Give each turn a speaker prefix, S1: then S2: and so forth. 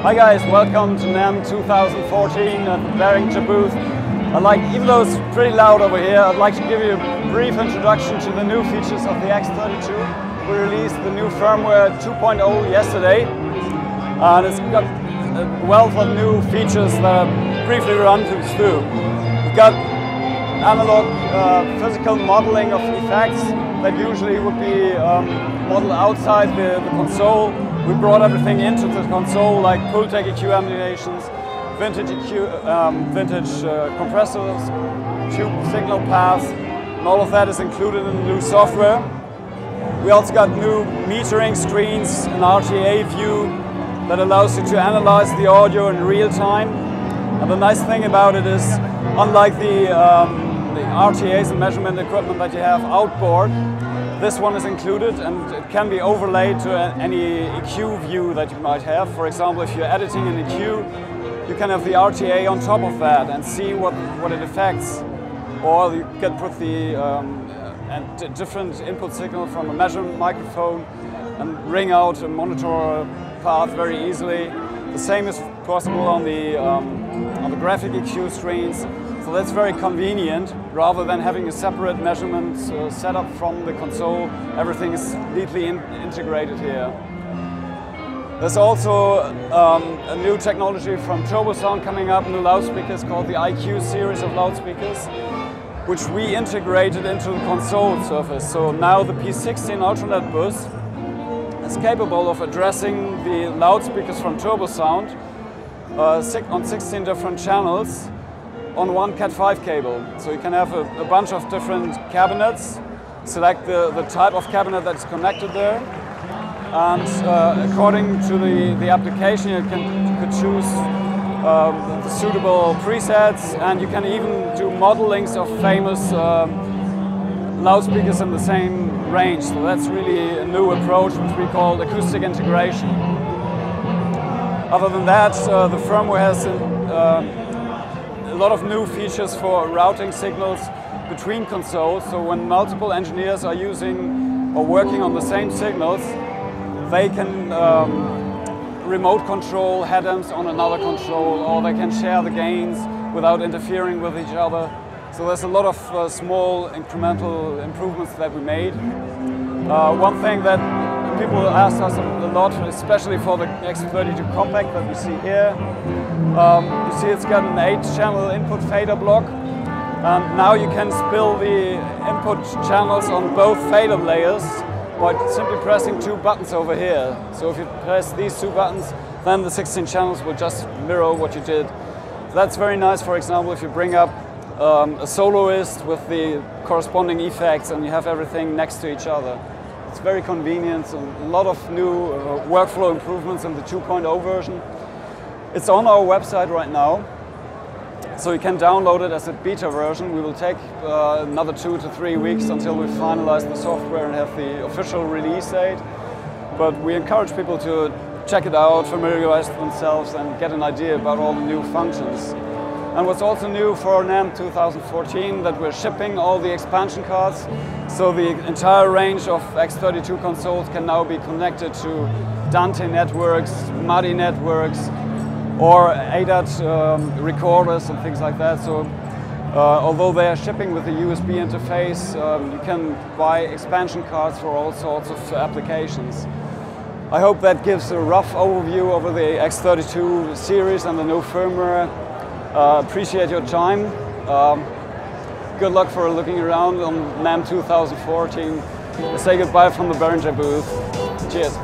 S1: Hi guys, welcome to NAMM 2014 at the Behringer booth. Even though it's pretty loud over here, I'd like to give you a brief introduction to the new features of the X32. We released the new firmware 2.0 yesterday, and it's got a wealth of new features that I'll briefly run through. We've got analog physical modeling of effects that usually would be modeled outside the console. We brought everything into the console, like Pultec EQ emulations, vintage EQ, vintage compressors, tube signal paths, and all of that is included in the new software. We also got new metering screens, an RTA view that allows you to analyze the audio in real time. And the nice thing about it is, unlike the RTAs and measurement equipment that you have outboard, this one is included and it can be overlaid to any EQ view that you might have. For example, if you're editing an EQ, you can have the RTA on top of that and see what it affects. Or you can put the different input signal from a measurement microphone and ring out a monitor path very easily. The same is possible on the graphic EQ screens. So that's very convenient. Rather than having a separate measurement setup from the console, everything is neatly integrated here. There's also a new technology from TurboSound coming up in the loudspeakers called the IQ series of loudspeakers, which we integrated into the console surface. So now the P16 Ultranet bus is capable of addressing the loudspeakers from TurboSound on 16 different channels on one Cat5 cable. So you can have a bunch of different cabinets, select the type of cabinet that's connected there, and according to the application you could choose the suitable presets, and you can even do modelings of famous loudspeakers in the same range. So that's really a new approach which we call acoustic integration. Other than that, the firmware has a lot of new features for routing signals between consoles. So when multiple engineers are using or working on the same signals, they can remote control head-amps on another control, or they can share the gains without interfering with each other. So there's a lot of small incremental improvements that we made. One thing that people ask us a lot, especially for the X32 Compact that we see here, you see it's got an 8-channel input fader block, and now you can spill the input channels on both fader layers by simply pressing 2 buttons over here. So if you press these 2 buttons, then the 16 channels will just mirror what you did. So that's very nice, for example, if you bring up a soloist with the corresponding effects and you have everything next to each other. It's very convenient, and a lot of new workflow improvements in the 2.0 version. It's on our website right now, so you can download it as a beta version. We will take another 2 to 3 weeks until we finalize the software and have the official release date. But we encourage people to check it out, familiarize themselves, and get an idea about all the new functions. And what's also new for NAMM 2014, that we're shipping all the expansion cards. So the entire range of X32 consoles can now be connected to Dante networks, MADI networks, or ADAT recorders and things like that. So although they are shipping with a USB interface, you can buy expansion cards for all sorts of applications. I hope that gives a rough overview over the X32 series and the new firmware. Appreciate your time. Good luck for looking around on NAMM 2014. Say goodbye from the Behringer booth. Cheers.